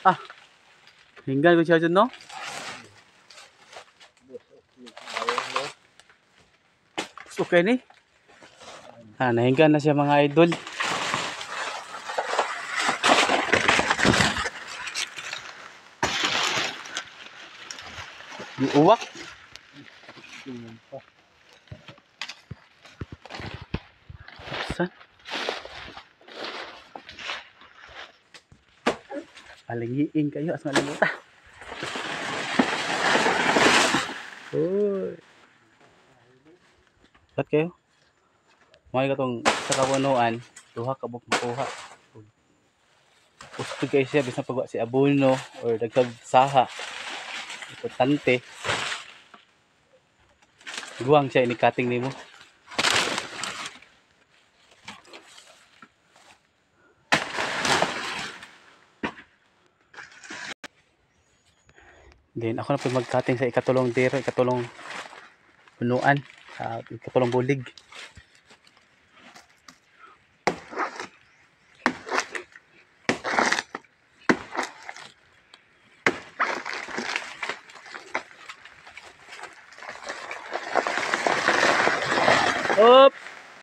Ah, hinggan ko siya dyan, no? Okay ni. Nahinggan na siya mga idol. Di uwak. Saan? Alingiin kayo as malimuta. Uy. Ba't kayo? Mga katong sa kawanuan, duha ka buk makuha. Gusto kayo siya bisan pagwa si abono or dagdag saha. Importante. Guwang siya ini-cutting nimo. Then ako na po mag-cutting sa ikatulong dero, ikatulong punuan, sa ikatulong bulig. Op!